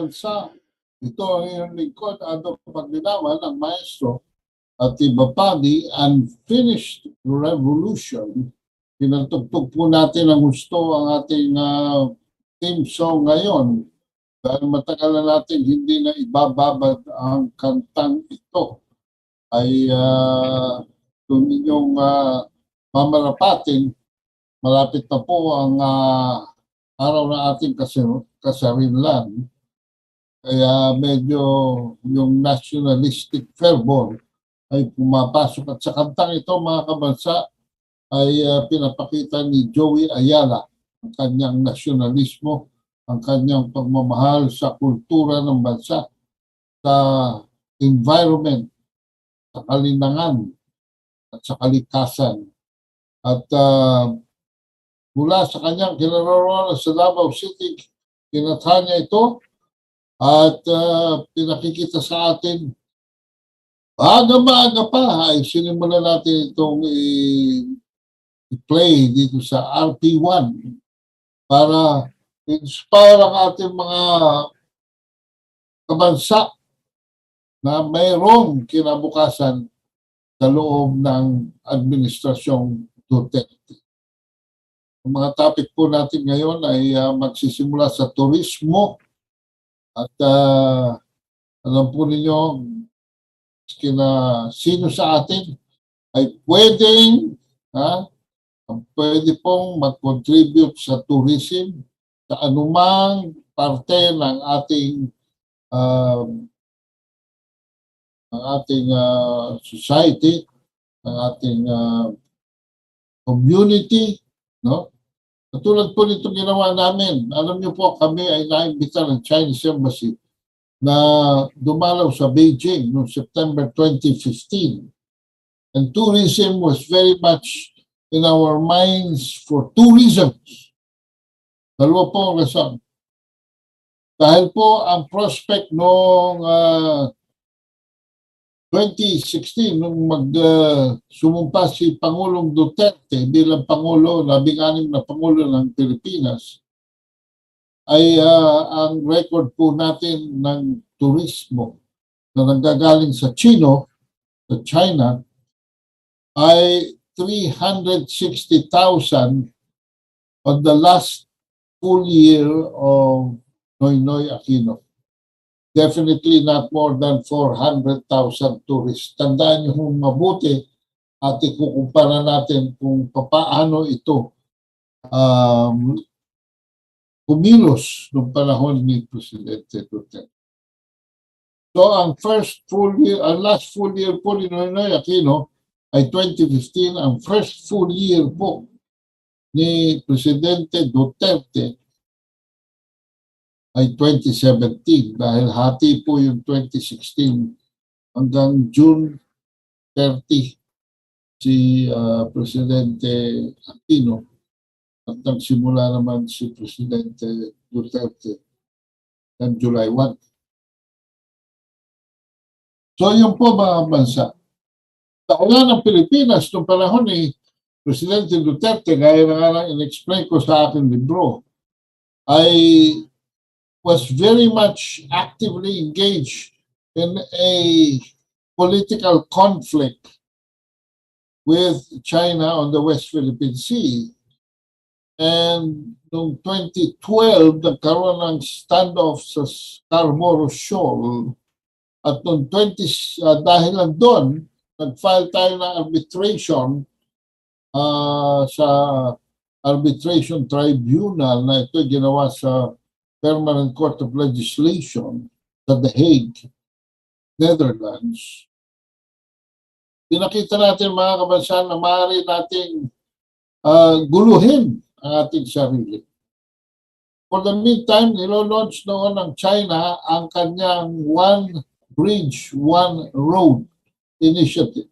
bansa. Ito ang iyong lingkod, Ado Paglinawan, ang Maestro, at iba pa, the unfinished revolution. Pinatugtog po natin ang gusto ang ating theme song ngayon dahil matagal na natin hindi na ibababad ang kantang ito. Ay kung inyong mamarapatin, malapit na po ang araw na ating kasarinlan. Kaya medyo yung nationalistic fervor ay pumapasok. At sa kantang ito, mga kabansa, ay pinapakita ni Joey Ayala ang kanyang nasyonalismo, ang kanyang pagmamahal sa kultura ng bansa, sa environment, sa kalinangan, at sa kalikasan. At mula sa kanyang kinaroroonan sa Davao City, kinatha niya ito at pinakikita sa atin. Maaga-maaga pa ay sinimulan natin itong i-play dito sa RP1 para inspire ang ating mga kabansa na mayroong kinabukasan sa loob ng Administrasyong Duterte. Ang mga topic po natin ngayon ay magsisimula sa turismo at alam po ninyo sino sa atin ay pwede pong mag-contribute sa tourism sa anumang parte ng ating society, ng ating community, no? Katulad po nito ginawa namin. Alam niyo po, kami ay naimbita ng Chinese Embassy na dumalaw sa Beijing noong September 2015. And tourism was very much in our minds for two reasons. Dalawa po ang rason. Dahil po ang prospect noong 2016, nung sumumpa si Pangulong Duterte bilang Pangulo, 16 na Pangulo ng Pilipinas, ay ang record po natin ng turismo na nanggagaling sa China ay 360,000 on the last full year of Noynoy Aquino. Definitely not more than 400,000 tourists. Tandaan niyo kung mabuti at ikukumpara natin kung paano ito kumilos noong panahon ni Presidente Duterte. So ang last full year po ni Noynoy Aquino ay 2015. Ang first full year po ni Presidente Duterte ay 2017 dahil hati po yung 2016 hanggang June 30 si Presidente Aquino at nagsimula naman si Presidente Duterte ng July 1. So yun po mga bansa. Taon ng Pilipinas noong panahon ni Presidente Duterte, gaya na nga lang in-explain ko sa aking libro, ay was very much actively engaged in a political conflict with China on the West Philippine Sea. And noong 2012, nagkaroon ng standoff sa Scarborough Shoal. At noong dahil lang doon, nag-file tayo ng arbitration sa arbitration tribunal na ito ginawa sa Permanent Court of Legislation sa The Hague, Netherlands. Pinakita natin mga kabansa na maaari nating guluhin ang ating sarili. For the meantime, nilo-launch noon ng China ang kanyang One Bridge, One Road initiative.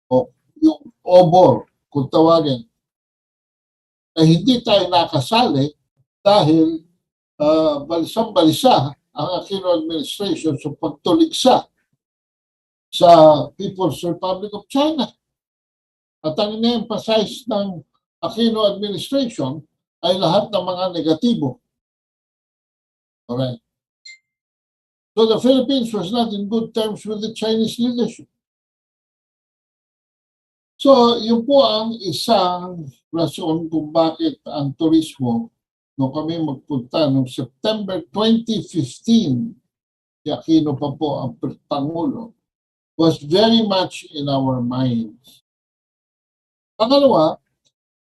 O yung OBOR, kung tawagin. Na hindi tayo nakasali dahil balisang-balisa ang Aquino administration sa pagtuligsa sa People's Republic of China. At ang ine-emphasize ng Aquino administration ay lahat ng mga negatibo. Alright. So the Philippines was not in good terms with the Chinese leadership. So yun po ang isang rason kung bakit ang turismo nung kami magpunta noong September 2015, si Aquino pa po ang Pangulo, was very much in our minds. Pangalawa,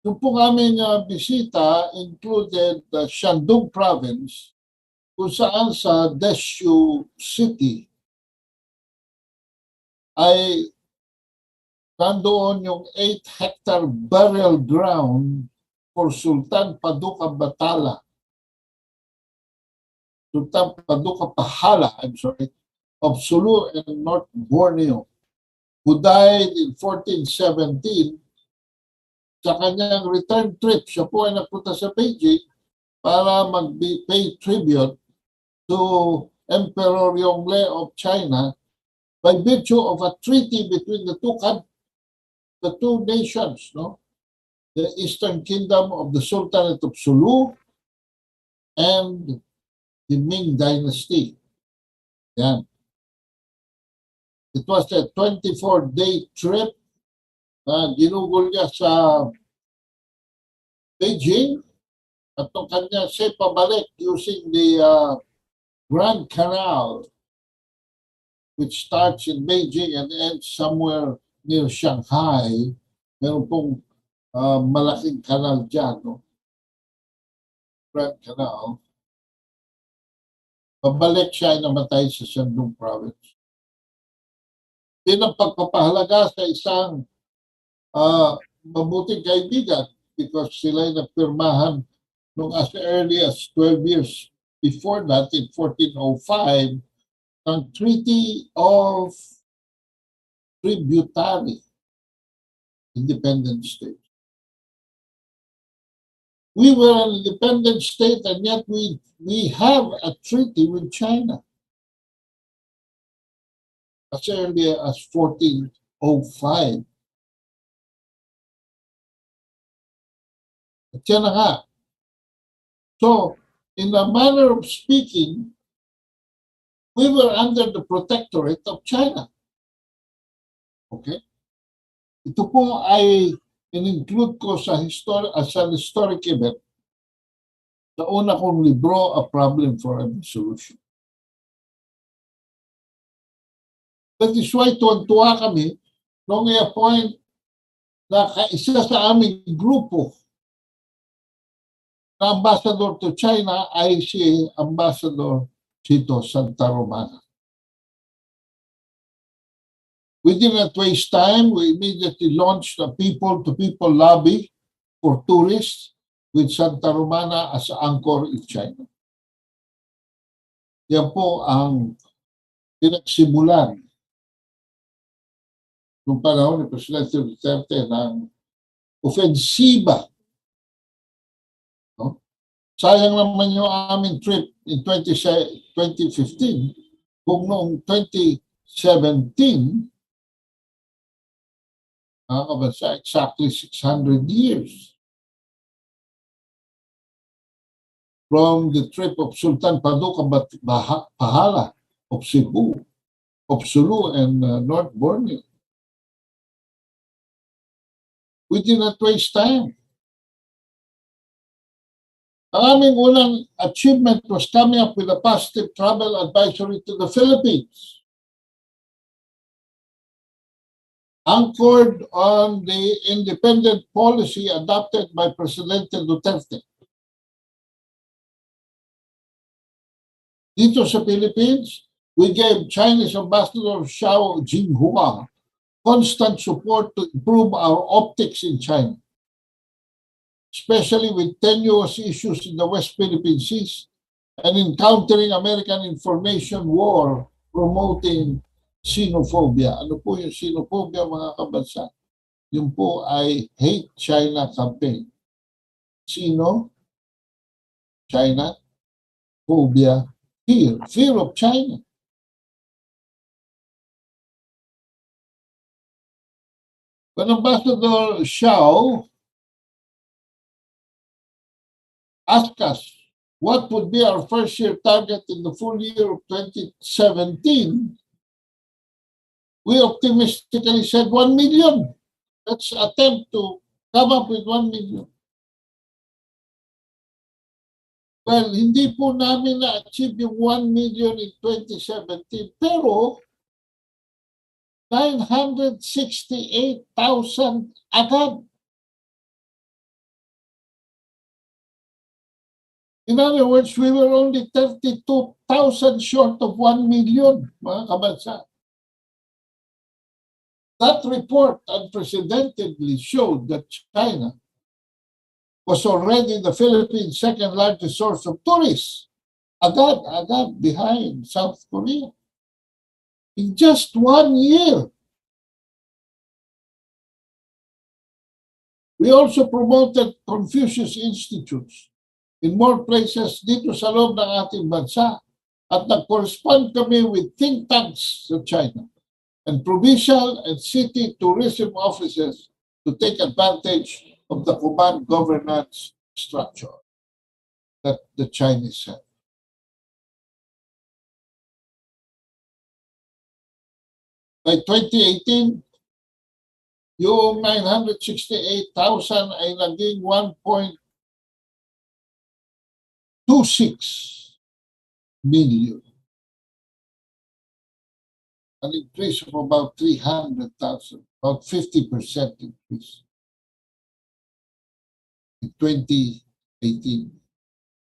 yung po aming bisita included the Shandong Province, kung saan sa Desu City ay nandoon yung 8-hectare burial ground for Sultan Paduka Batala. Sultan Paduka Pahala, of Sulu and North Borneo, who died in 1417. Sa kanyang return trip, siya po ay napunta sa Beijing para mag-pay tribute to Emperor Yongle of China by virtue of a treaty between the two nations, no? The Eastern Kingdom of the Sultanate of Sulu and the Ming Dynasty. Yan. It was a 24-day trip na ginugol niya sa Beijing at nung kanya siya pabalik using the Grand Canal, which starts in Beijing and ends somewhere near Shanghai. Meron pong malaking kanal dyan, no? Grand Canal. Pabalik siya ay namatay sa Shandong Province. Din ang pagpapahalaga sa isang mabuting kaibigan because sila ay nagpirmahan nung as early as 12 years before that in 1405 ng Treaty of Tributary Independent State. We were an independent state and yet we have a treaty with China as early as 1405. At yan na nga. So, in a manner of speaking, we were under the protectorate of China. Okay? Ito po ay in-include ko sa as an historic event sa una kong libro, A Problem for a Solution. That is why tuwan-tuwa kami nung i-appoint na kaisa sa aming grupo na ambassador to China ay si Ambassador Chito Santa Romana. We did not waste time. We immediately launched a people-to-people lobby for tourists with Santa Romana as anchor in China. Yan po ang pinagsimulan noong panahon ni Presidente Duterte ng ofensiba. No? Sayang naman yung aming trip in 2015 kung noong 2017 exactly 600 years from the trip of Sultan Paduka Pahala of Cebu, of Sulu and North Borneo. We did not waste time. Ang aming unang achievement was coming up with a positive travel advisory to the Philippines, anchored on the independent policy adopted by Presidente Duterte. Dito sa Philippines, we gave Chinese Ambassador Xiao Jinghua constant support to improve our optics in China, especially with tenuous issues in the West Philippine Seas and encountering American information war promoting xenophobia. Ano po yung xenophobia, mga kabansa? Yung po ay hate China campaign. China, phobia, fear of China. When Ambassador Xiao asked us what would be our first year target in the full year of 2017, we optimistically said 1 million. Let's attempt to come up with 1 million. Well, hindi po namin na-achieve yung 1 million in 2017, pero 968,000 agad. In other words, we were only 32,000 short of 1 million, mga kabansa. That report unprecedentedly showed that China was already the Philippines' second largest source of tourists, agad behind South Korea. In just 1 year. We also promoted Confucius Institutes in more places dito sa loob ng ating bansa at nag-correspond kami with think tanks sa China and provincial and city tourism offices to take advantage of the command governance structure that the Chinese have. By 2018, yung 968,000 ay naging 1.26 million. An increase of about 300,000, about 50% increase in 2018.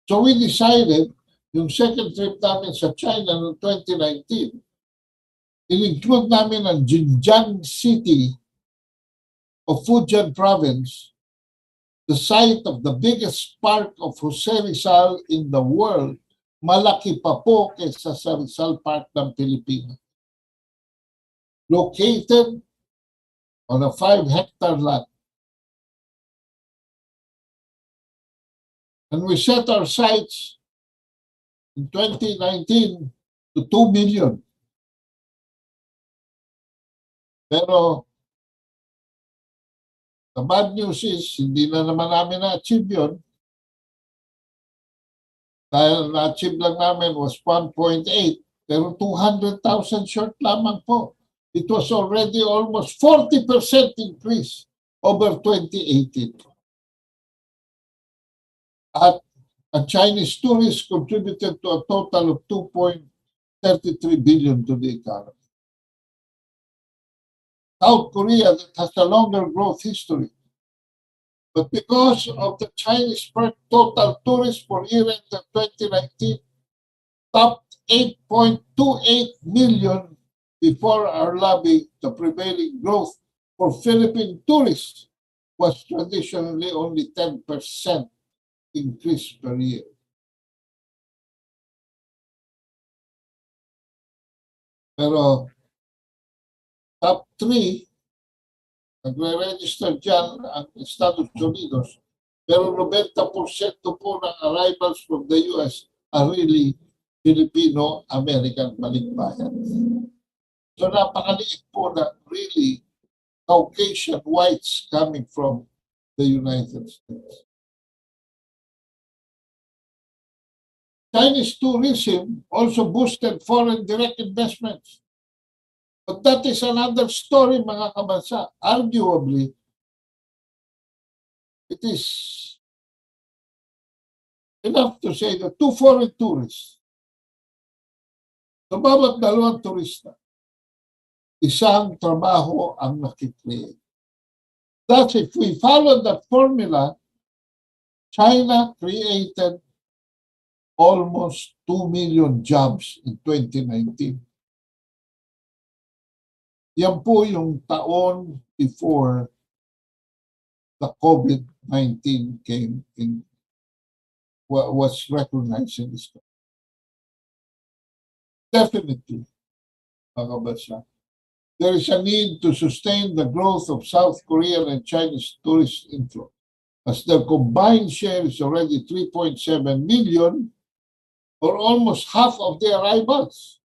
So we decided, yung second trip namin sa China noong 2019, in-include namin ang Jinjiang City of Fujian Province, the site of the biggest park of Jose Rizal in the world, malaki pa po kaysa sa Rizal Park ng Pilipinas. Located on a 5-hectare lot. And we set our sights in 2019 to 2 million. Pero the bad news is, hindi na naman namin na-achieve yun. Dahil na-achieve lang namin was 1.8, pero 200,000 short lamang po. It was already almost 40% increase over 2018. At Chinese tourists contributed to a total of 2.33 billion to the economy. South Korea, that has a longer growth history, but because of the Chinese per total tourists for year-end 2019, topped 8.28 million before our lobby. The prevailing growth for Philippine tourists was traditionally only 10% increase per year. Pero top 3, nagre-register dyan ang Estados Unidos, pero 90% po ng arrivals from the US are really Filipino-American balikbayan. So napakaliit po na really Caucasian whites coming from the United States. Chinese tourism also boosted foreign direct investments. But that is another story, mga kabansa. Arguably, it is enough to say that 2 foreign tourists, sa bawat 2 turista, isang trabaho ang nakikreate. Thus, if we follow that formula, China created almost 2 million jobs in 2019. Yan po yung taon before the COVID-19 came in, was recognized in this country. Definitely, mga kabansa, there is a need to sustain the growth of South Korean and Chinese tourist inflow, as their combined share is already 3.7 million, or almost half of the arrivals,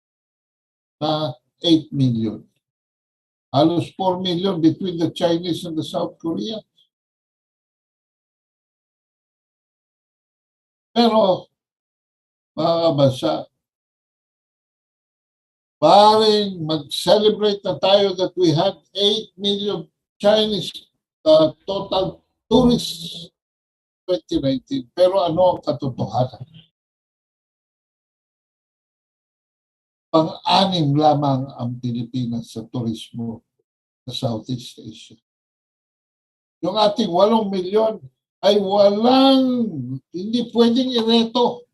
8 million. Halos 4 million between the Chinese and the South Koreans. Pero mga kabansa, paring mag-celebrate na tayo that we had 8 million Chinese total tourists 2019. Pero ano ang katotohanan? Pang-anim lamang ang Pilipinas sa turismo sa Southeast Asia. Yung ating 8 milyon ay hindi pwedeng ireto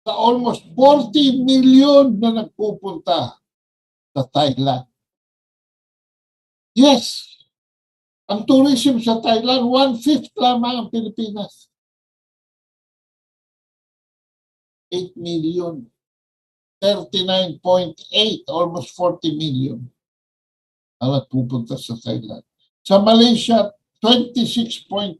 sa almost 40 million na nagpupunta sa Thailand. Yes, ang tourism sa Thailand, 1/5 lamang ang Pilipinas. 8 million. 39.8, almost 40 million ang nagpupunta sa Thailand. Sa Malaysia, 26.1.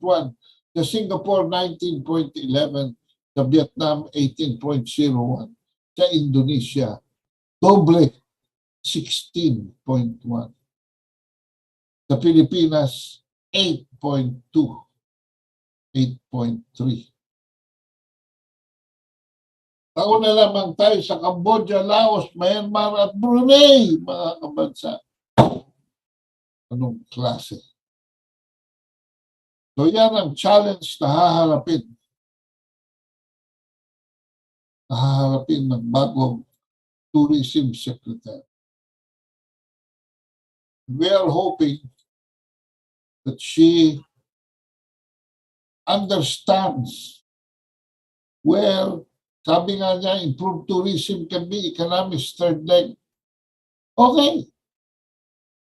Sa Singapore, 19.11. Sa Vietnam, 18.01. Sa Indonesia, doble, 16.1. Sa Pilipinas, 8.2. 8.3. Taon na lamang tayo sa Cambodia, Laos, Myanmar at Brunei, mga kabansa. Anong klase? So yan ang challenge na haharapin ng bagong tourism secretary. We are hoping that she understands where, sabi nga niya, improved tourism can be economic's third leg. Okay.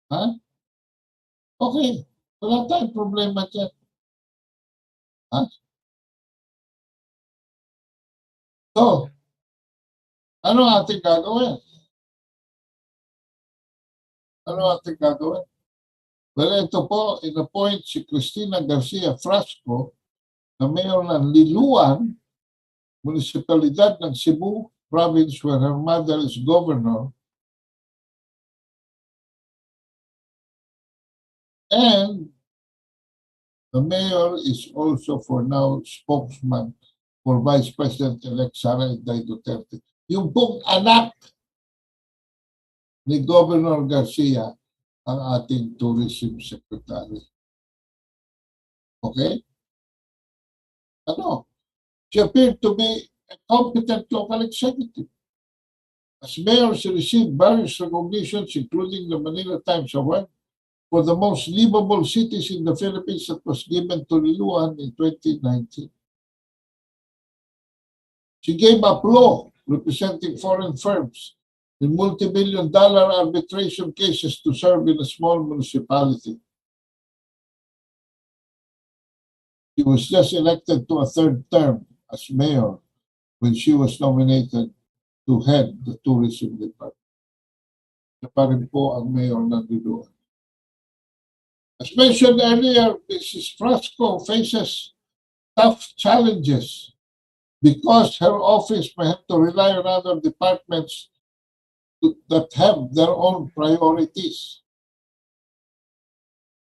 Ha? Okay. Wala tayong problema dyan. Ha? So, ano ating gagawin? Ano ating gagawin? Well, ito po, in-appoint si Cristina Garcia Frasco na mayor ng Liluan, munisipalidad ng Cebu province where her mother is governor. And the mayor is also for now spokesman for Vice President-elect Sara Inday Duterte. Yung pong anak ni Governor Garcia ang ating tourism secretary. Okay? Ano? She appeared to be a competent local executive. As mayor, she received various recognitions, including the Manila Times Award for the most livable cities in the Philippines that was given to Liluan in 2019. She gave up law representing foreign firms in multi-billion-dollar arbitration cases to serve in a small municipality. She was just elected to a third term as mayor when she was nominated to head the tourism department. Siya pa rin po ang mayor ng Liluan. As mentioned earlier, Mrs. Frasco faces tough challenges because her office may have to rely on other departments that have their own priorities.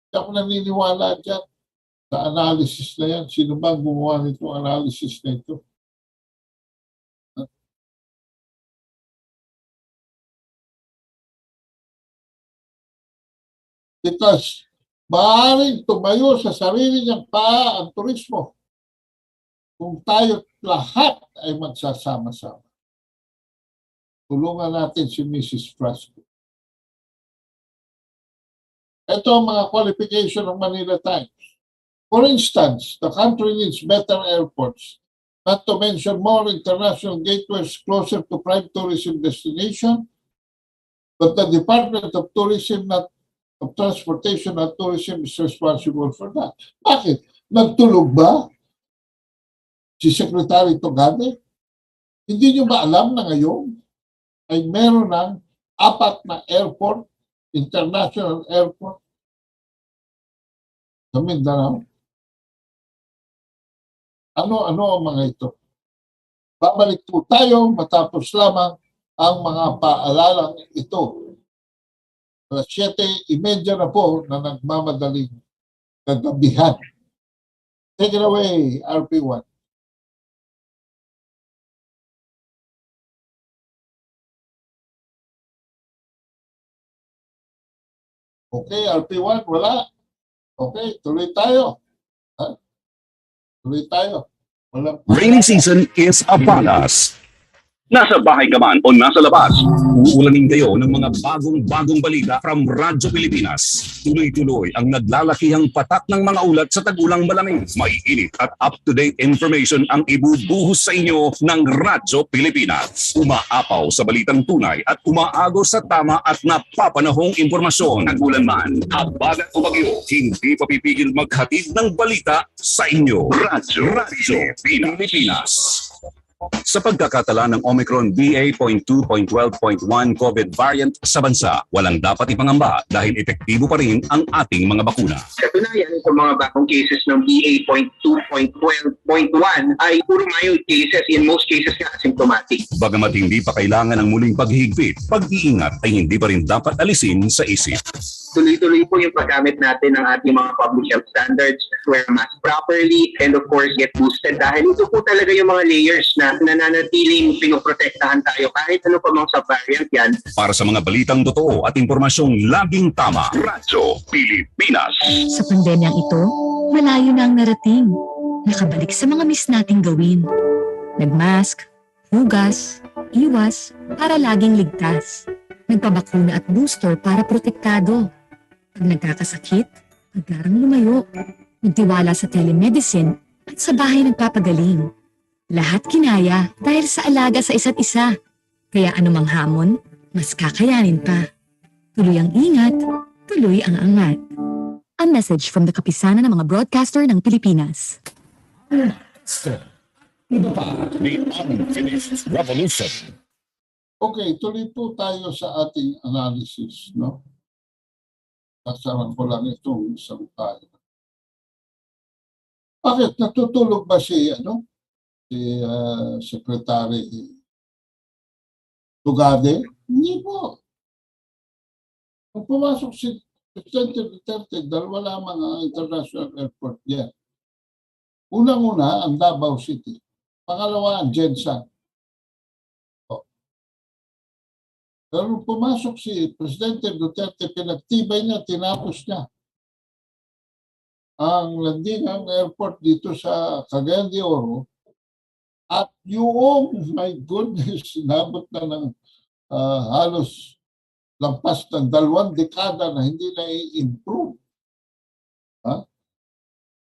Hindi ako naniniwala dyan sa analysis na yan. Sino bang gumawa nitong analysis na ito? Because maaaring tumayo sa sarili niyang paa ang turismo kung tayo lahat ay magsasama-sama. Tulungan natin si Mrs. Frasco. Ito ang mga qualification ng Manila Times. For instance, the country needs better airports, not to mention more international gateways closer to prime tourism destination, but the Department of Tourism, of Transportation and Tourism is responsible for that. Bakit? Nagtulog ba si Secretary Togade? Hindi nyo ba alam na ngayon ay meron ng 4 na airport, international airport sa Mindanao? Ano ang mga ito? Babalik po tayo matapos lamang ang mga paalalang ito. Alas 7:30 na po na nagmamadaling kagabihan. Take it away, RP1. Okay, RP1, wala. Okay, tuloy tayo. Ha? Tuloy tayo. Walang Rainy season is upon us. Nasa bahay ka man o nasa labas, uulanin kayo ng mga bagong-bagong balita from Radyo Pilipinas. Tuloy-tuloy ang naglalakihang patak ng mga ulat sa tag-ulang malamig. May init at up-to-date information ang ibubuhos sa inyo ng Radyo Pilipinas. Umaapaw sa balitang tunay at umaagos sa tama at napapanahong impormasyon. Tag-ulan man, habagat o bagyo, hindi papipigil maghatid ng balita sa inyo. Radyo Pilipinas. Sa pagkakatala ng Omicron BA.2.12.1 COVID variant sa bansa, walang dapat ipangamba dahil epektibo pa rin ang ating mga bakuna. Katunayan, itong mga bagong cases ng BA.2.12.1 ay puro mild cases, in most cases nga asymptomatic. Bagamat hindi pa kailangan ng muling paghihigpit, pag-iingat ay hindi pa rin dapat alisin sa isip. Tuloy-tuloy po yung paggamit natin ng ating mga public health standards, wear mask properly, and of course, get boosted. Dahil ito po talaga yung mga layers na nananatiling pinoprotektahan tayo kahit ano pa mga sub-variant yan. Para sa mga balitang totoo at impormasyong laging tama, Radyo Pilipinas. Sa pandemyang ito, malayo na ang narating. Nakabalik sa mga miss nating gawin. Nagmask, hugas, iwas, para laging ligtas. Nagpabakuna at booster para protektado. Pag nagkakasakit, pagkarang lumayo. Nagtiwala sa telemedicine at sa bahay nagpapagaling. Lahat kinaya dahil sa alaga sa isa't isa. Kaya anumang hamon, mas kakayanin pa. Tuloy ang ingat, tuloy ang angat. A message from the kapisanan ng mga broadcaster ng Pilipinas. Iba pa, the unfinished revolution. Okay, tuloy po tayo sa ating analysis, no? Kasaran ko lang itong isang tayo. Bakit? Natutulog ba si Secretary Tugade? Hindi po. Kung pumasok si Presidente Duterte, dalawa lamang ang international airport yan. Unang-una, ang Davao City. Pangalawa, ang Jensan. Pero nung pumasok si Presidente Duterte, pinagtibay niya, tinapos niya ang landingang airport dito sa Cagayan de Oro. At yung, my goodness, inabot na ng halos lampas ng 2 dekada na hindi na i-improve.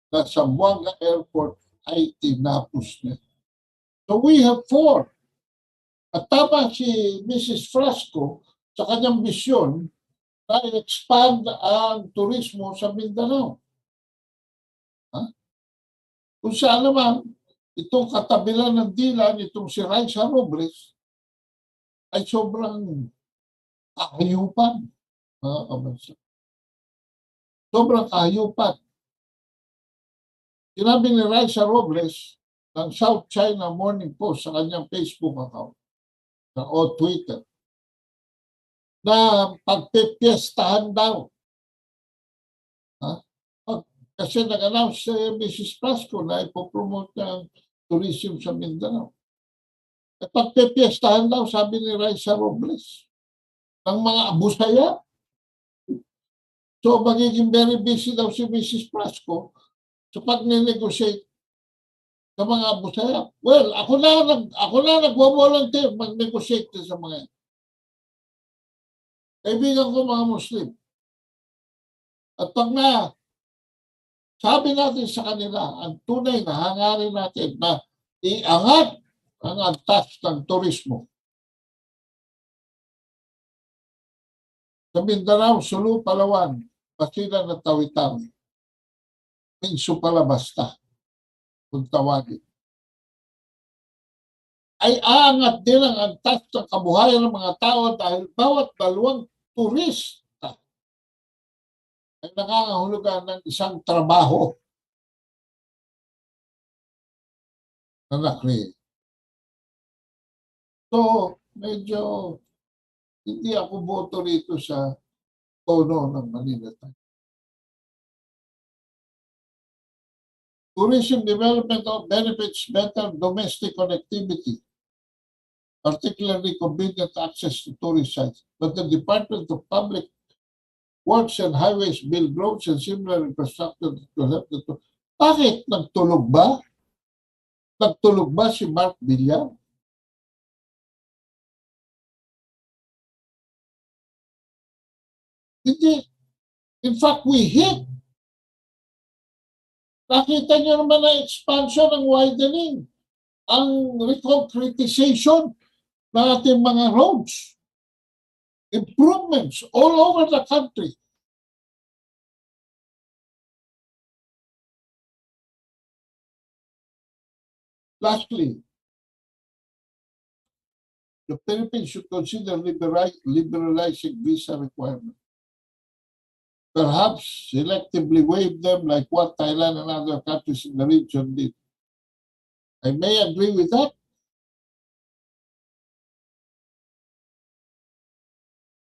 Na Zamboanga Airport ay tinapos niya. So we have 4. At tama si Mrs. Frasco sa kanyang misyon na i-expand ang turismo sa Mindanao. Kung saan naman, itong katabilan ng dilan, itong si Raisa Robles, ay sobrang kahayupan. Sobrang kahayupan. Sinabi ni Raisa Robles ng South China Morning Post sa kanyang Facebook account o Twitter na pagpipiestahan daw. Kasi nag-announce si Mrs. Frasco na ipopromote ng tourism sa Mindanao. At pagpipiestahan daw, sabi ni Raisa Robles, ng mga abusaya. So magiging very busy daw si Mrs. Frasco sa pag-negotiate sa mga abusaya. Well, ako na nagwo-volunteer mag-negotiate sa mga kaibigan ko mga Muslim. At pag na sabi natin sa kanila, ang tunay na hangarin natin na iangat ang antas ng turismo. Sa Mindanao, Sulu, Palawan, Basilan at Tawi-Tawi. Minso pala basta. Kung tawagin. Ay aangat din ang antas ng kabuhayan ng mga tao dahil bawat dalawang turista ay nangangahulugan ng isang trabaho na na-create. So, medyo hindi ako boto rito sa tono ng Manila Times. Tourism development benefits better domestic connectivity, particularly convenient access to tourist sites. But the Department of Public works and highways, build roads and similar infrastructure to help the to. Bakit? Nagtulog ba? Nagtulog ba si Mark Villar? Hindi. In fact, we hit. Nakita niyo naman ang expansion, ang widening, ang reconcretization ng ating mga roads. Improvements all over the country. Lastly, the Philippines should consider liberalizing visa requirements. Perhaps selectively waive them like what Thailand and other countries in the region did. I may agree with that.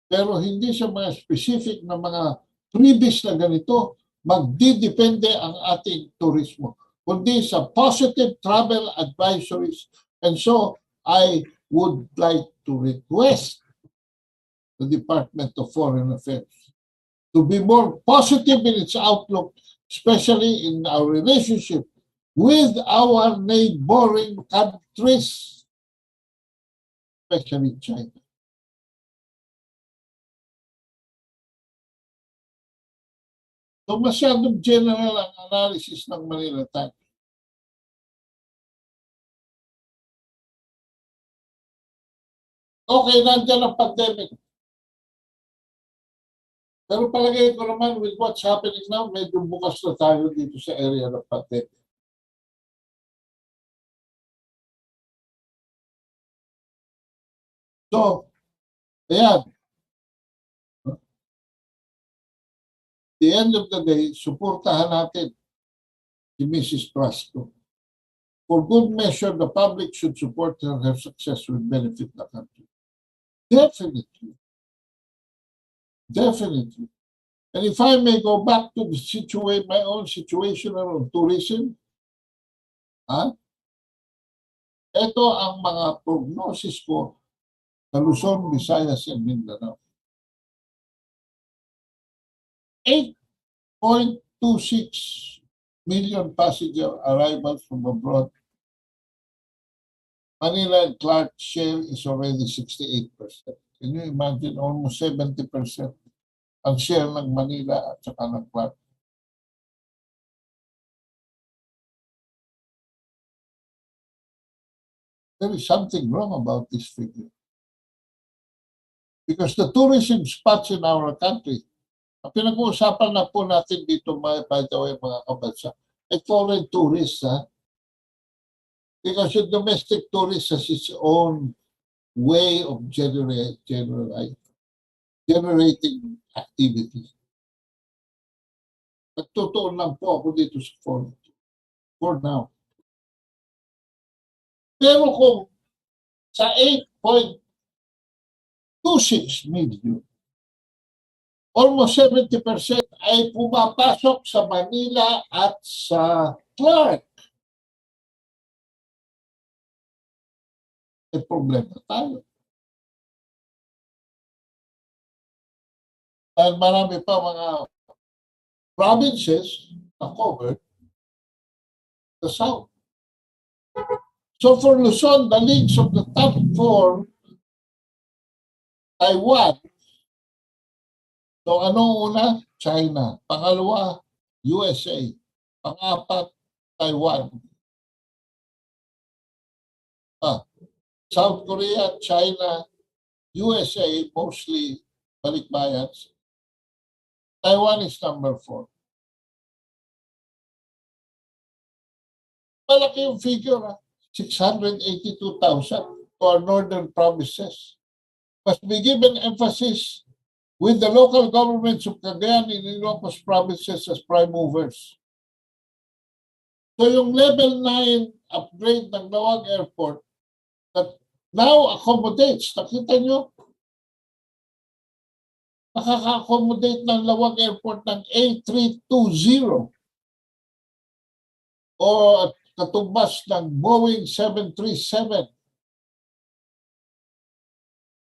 Pero hindi sa mga specific na mga freebies na ganito, magdidepende ang ating turismo. Kundi sa positive travel advisories. And so, I would like to request the Department of Foreign Affairs to be more positive in its outlook, especially in our relationship with our neighboring countries, especially China. So masyadong general ang analysis ng Manila Times. Okay, nandiyan ang pandemic. Pero palagay ko naman with what's happening now, medyo bukas na tayo dito sa area ng pandemic. So, ayan. At the end of the day, suportahan natin si Mrs. Prasco. For good measure, the public should support her success will benefit the country. Definitely. Definitely. And if I may go back to the my own situation around tourism, ito ang mga prognosis ko sa Luzon, Visayas, and Mindanao. 8.26 million passenger arrivals from abroad. Manila and Clark share is already 68%. Can you imagine? Almost 70% ang share ng Manila at saka ng Clark. There is something wrong about this figure. Because the tourism spots in our country, ang pinag-uusapan na po natin dito, by the way, mga kabansa, ay foreign tourists, Because the domestic tourist has its own way of generating activity. Nagtutuon lang po ako dito sa for now. Pero kung sa 8.26 million, almost 70% ay pumapasok sa Manila at sa Clark. May problema tayo. Dahil marami pa mga provinces na covered the south. So for Luzon, the leads of the top 4, Taiwan. So anong una? China. Pangalawa, USA. Pangapat, Taiwan. South Korea, China, USA, mostly balikbayans. Taiwan is number 4. Malaki yung figure, 682,000 to our northern provinces. Must be given emphasis with the local governments of Cagayan and Ilocos provinces as prime movers. So yung level 9 upgrade ng Lawag Airport that now accommodates, nakita nyo, nakaka-accommodate ng Lawag Airport ng A320 o katumbas ng Boeing 737.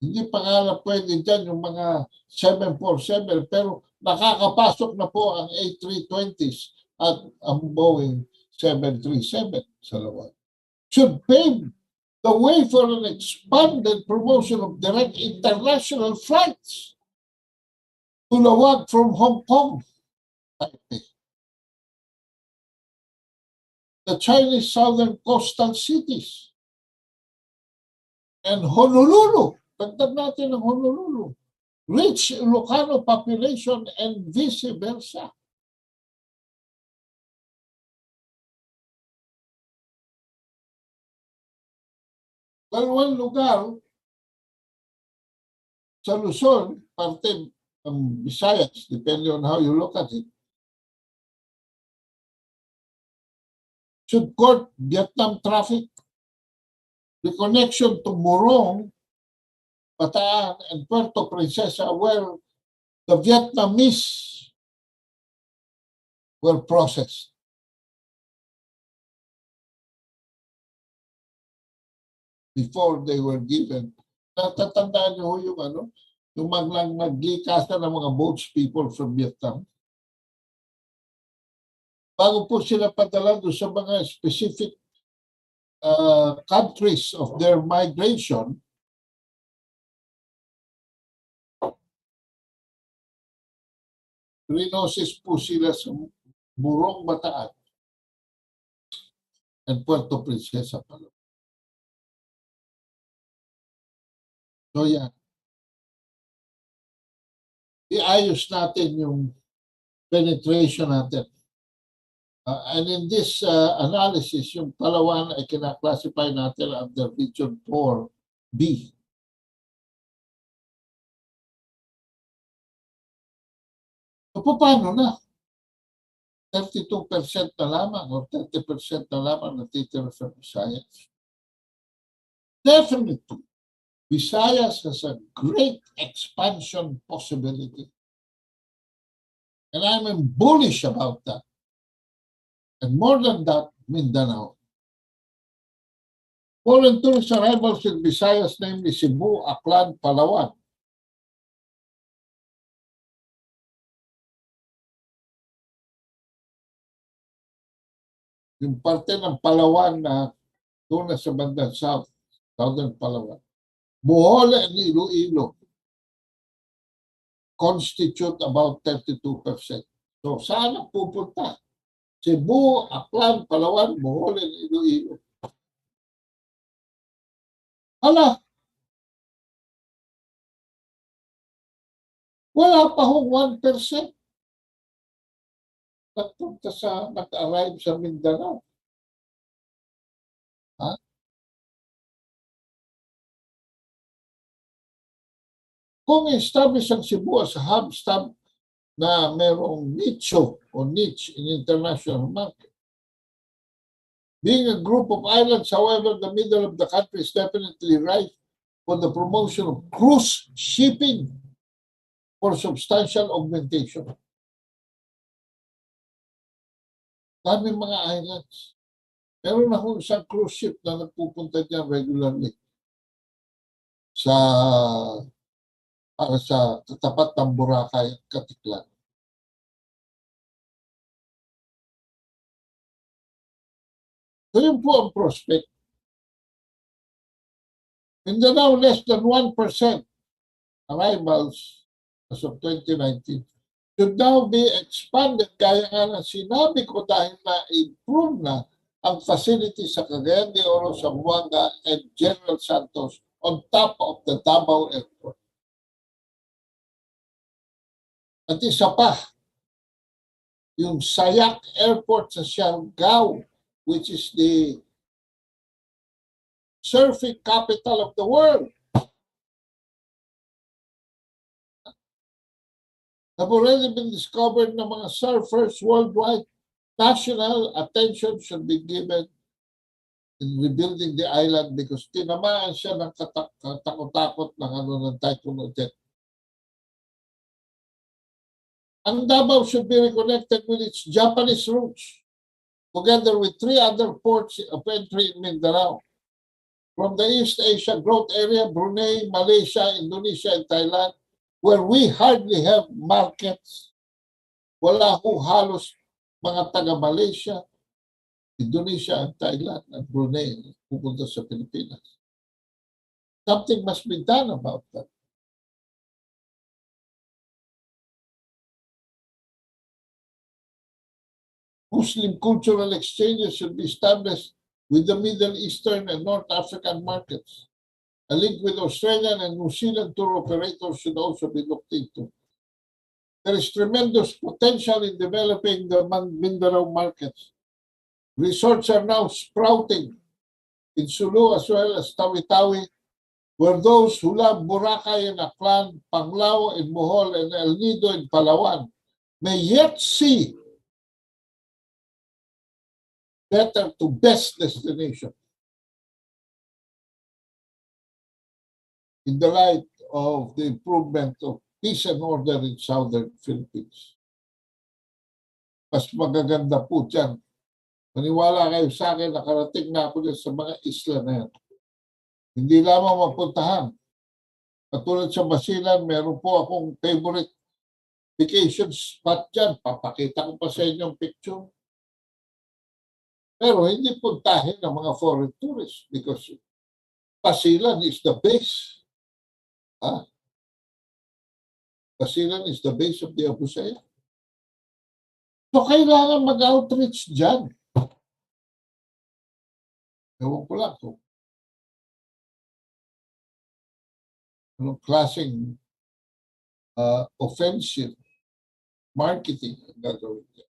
Hindi pa nga pwede dyan yung mga 747, pero nakakapasok na po ang A320s at ang Boeing 737 sa Lawan. Should pave the way for an expanded promotion of direct international flights to Lawan from Hong Kong, Taipei, the Chinese southern coastal cities, and Honolulu. Tagdag natin ang Honolulu. Rich Ilocano population and vice versa. Dalawang lugar sa Luzon, parte ng Visayas, depending on how you look at it, should court Vietnam traffic. The connection to Morong, Bataan, and Puerto Princesa, where the Vietnamese were processed. Before they were given. Natatandaan niyo yung yung maglikasan ng mga boats people from Vietnam. Bago po sila padala doon sa mga specific countries of their migration, rinosis po sila sa Burong Bataan and Puerto Princesa pala. So yan. Iayos natin yung penetration natin. And in this analysis, yung Palawan ay kinaklasify natin under Region 4B. So, paano na? 32% na lamang o 30% na lamang natitira sa Visayas. Definitely, Visayas has a great expansion possibility. And I'm bullish about that. And more than that, Mindanao. Foreign tourist arrivals in Visayas, namely Cebu, Aklan, Palawan. Yung parte ng Palawan na doon na sa bandang south, southern Palawan. Bohol and Iloilo constitute about 32%. So saan ang pupunta? Cebu, Aklan, Palawan, Bohol, and Iloilo. Hala, wala pa hong 1% nag-arrive sa Mindanao. Ha? Kung establish ang Cebu as a hub stop na merong niche in international market. Being a group of islands, however, the middle of the country is definitely ripe for the promotion of cruise shipping for substantial augmentation. Daming mga islands. Meron akong isang cruise ship na nagpupunta dyan regularly para sa tapat ng Boracay at Katiklan. So yun po ang prospect. Mindanao, less than 1% arrivals as of 2019 should now be expanded, gaya nga na sinabi ko, dahil na-improve na ang facility sa Cagayan de Oro, Zamboanga, and General Santos on top of the Davao Airport. At isa pa, yung Sayac Airport sa Siargao, which is the surfing capital of the world, have already been discovered ng mga surfers worldwide. National attention should be given in rebuilding the island because tinamaan siya ng katakot-takot ng Typhoon Odette. Ang Davao should be reconnected with its Japanese roots, together with 3 other ports of entry in Mindanao. From the East Asia growth area, Brunei, Malaysia, Indonesia, and Thailand, where we hardly have markets wala ho halos mga taga-Malaysia, Indonesia, and Thailand, at Brunei pupunta sa Pilipinas. Something must be done about that. Muslim cultural exchanges should be established with the Middle Eastern and North African markets. A link with Australian and New Zealand tour operators should also be looked into. There is tremendous potential in developing the Mindanao markets. Resorts are now sprouting in Sulu as well as Tawi-Tawi, where those who love Boracay and Aklan, Panglao and Bohol, and El Nido and Palawan may yet see better to best destination in the light of the improvement of peace and order in southern Philippines. Mas magaganda po dyan. Maniwala kayo sa akin, nakarating na ako dyan sa mga isla na yan. Hindi lamang mapuntahan. Katulad sa Basilan, meron po akong favorite vacation spot dyan. Papakita ko pa sa inyo ang picture. Pero hindi puntahin ng mga foreign tourists because Basilan is the base. Basilan is the base of the Abu Sayyaf. So kailangan mag-outreach dyan. Ewan ko lang kung anong klaseng offensive marketing ang gagawin niya.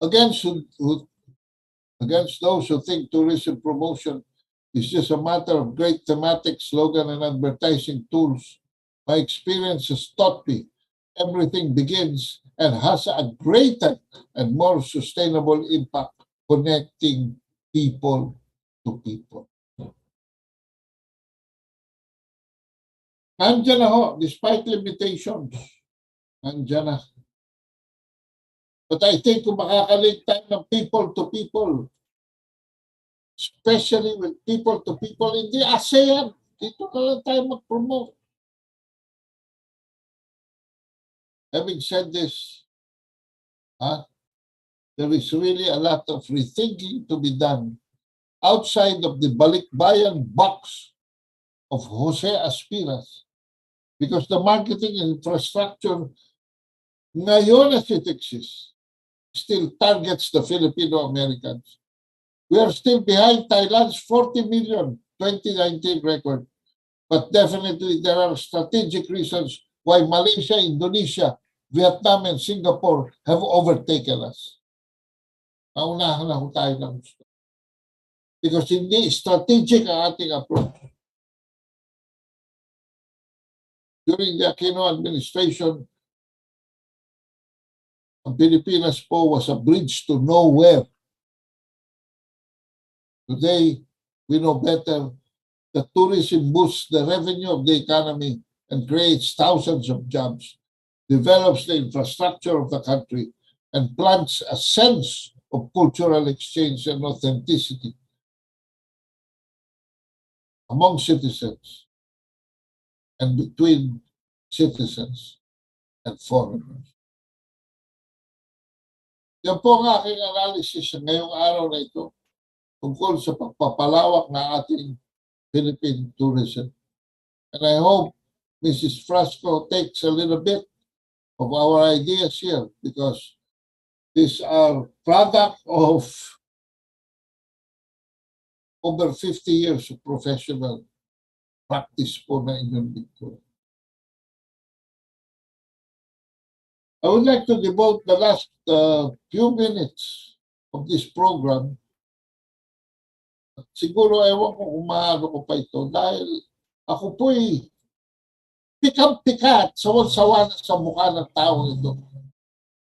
Against those who think tourism promotion is just a matter of great thematic slogan and advertising tools, my experience has taught me everything begins and has a greater and more sustainable impact connecting people to people. Nandiyan na ho, despite limitations. Nandiyan na. But I think kung makakalig tayo ng people to people, especially with people to people in the ASEAN, dito na lang tayo mag-promote. Having said this, there is really a lot of rethinking to be done outside of the balikbayan box of Jose Aspiras, because the marketing infrastructure ngayon as it exists still targets the Filipino-Americans. We are still behind Thailand's 40 million 2019 record, but definitely there are strategic reasons why Malaysia, Indonesia, Vietnam, and Singapore have overtaken us. Naunahan na ho tayo ng gusto. Because hindi strategic ang ating approach. During the Aquino administration, ang Pilipinas po was a bridge to nowhere. Today, we know better that tourism boosts the revenue of the economy and creates thousands of jobs, develops the infrastructure of the country, and plants a sense of cultural exchange and authenticity among citizens and between citizens and foreigners. Yan po ang aking analysis ngayong araw na ito tungkol sa pagpapalawak ng ating Philippine tourism. And I hope Mrs. Frasco takes a little bit of our ideas here because these are product of over 50 years of professional practice po na inyong lingkod. I would like to devote the last few minutes of this program. Siguro ewan ko kung maano ko pa ito dahil ako po'y pikang-pikat, sawan-sawa sa mukha ng taong ito.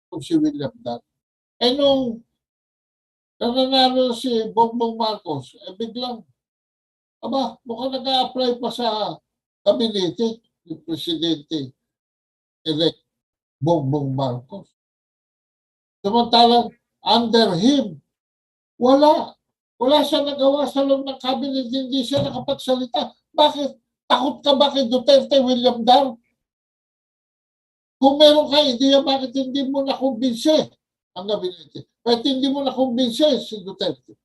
Kung si William Dunn. Eh nung nananalo si Bongbong Marcos, biglang, mukhang nag-a-apply pa sa kabinete ni Presidente-elect Bongbong Marcos. Samantalang, under him, wala siya nagawa sa loob ng cabinet, hindi siya nakapagsalita. Bakit? Takot ka ba kay Duterte, William Dunn? Kung meron ka ideya, bakit hindi mo nakumbinse ang gabinete? Bakit hindi mo nakumbinse si Duterte?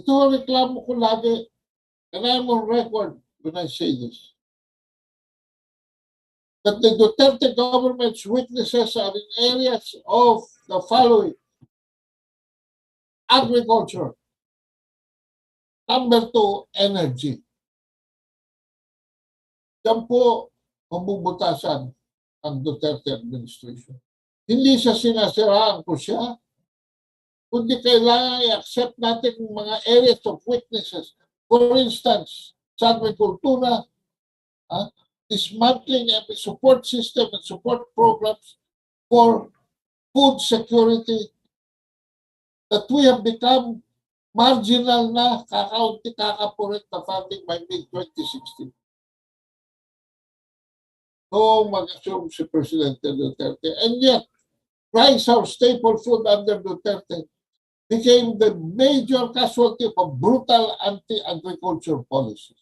Ito ang reklamo ko lagi, and I'm on record when I say this, that the Duterte government's weaknesses are in areas of the following: agriculture. Number 2, energy. Yan po mabubutasan ang Duterte administration. Hindi siya sinasiraan ko siya, kundi kailangan i-accept natin mga areas of weaknesses. For instance, sa agrikultura, dismantling every support system and support programs for food security, that we have become marginal na, kakaunti kakapurit na funding by mid-2016. So, mag-assume si Presidente Duterte. And yet, rice, our staple food under Duterte, became the major casualty of a brutal anti-agriculture policy.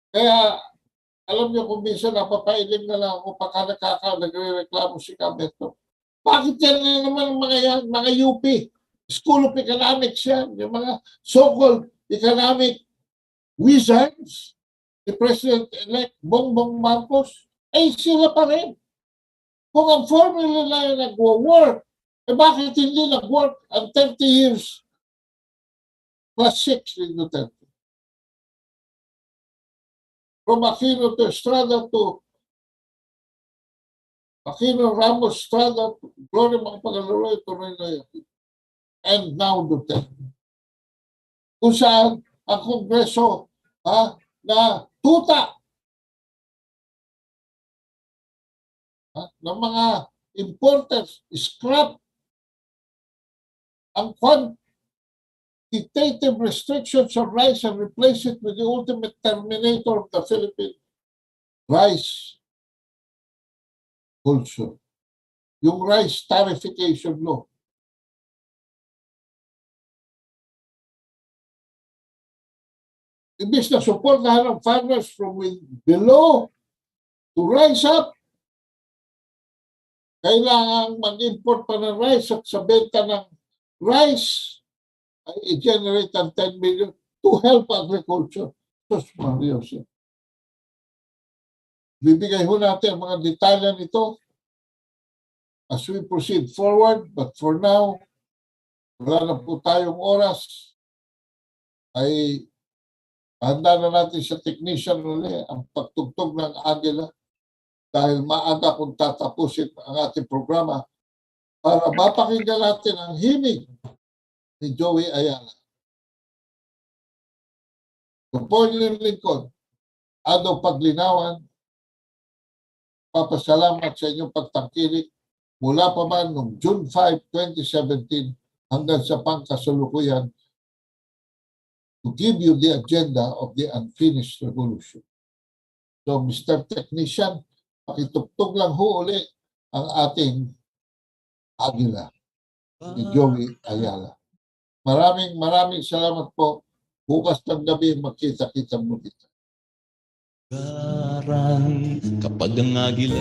Kaya, alam niyo kung minsan napapailing na lang ako pagka nagre-reklamo si Ka Ado. Bakit yan na naman mga UP? School of Economics yan, yung mga so-called economic wizards, ni President-elect Bongbong Marcos, ay sila pa rin. Kung ang formula na yung nag-work, bakit hindi nag-work ang 30 years plus 6 ni Duterte? From Aquino to Estrada to Aquino, Ramos, Estrada, Gloria Macapagal-Arroyo, tuloy na yan. And now Duterte. Kung saan ang Kongreso na tuta ng mga importers, scrap ang quantitative restrictions on rice and replace it with the ultimate terminator of the Philippine rice culture. Yung rice tarification law. Ibig na supportahan ng farmers from below to rise up, kailangan mag-import pa ng rice at sa benta ng rice ay i-generate ang 10 million to help agriculture. Sos Marios. Bibigay ho natin ang mga detalye nito as we proceed forward, but for now, wala na po tayong oras, ay handa na natin sa technician ulit ang pagtugtog ng agila dahil maaga kung tatapusin ang ating programa para mapakinggan natin ang himig ni Joey Ayala. Ito po yung lingkod, Ado Paglinawan, papasalamat sa inyong pagtangkilik mula pa man noong June 5, 2017 hanggang sa pangkasalukuyan to give you the agenda of the unfinished revolution. So, Mr. Technician, pakitugtog lang ho uli ang ating agila ni Joey Ayala. Maraming salamat po. Bukas ng gabi, magkita-kita mo dito. Kapag ang agila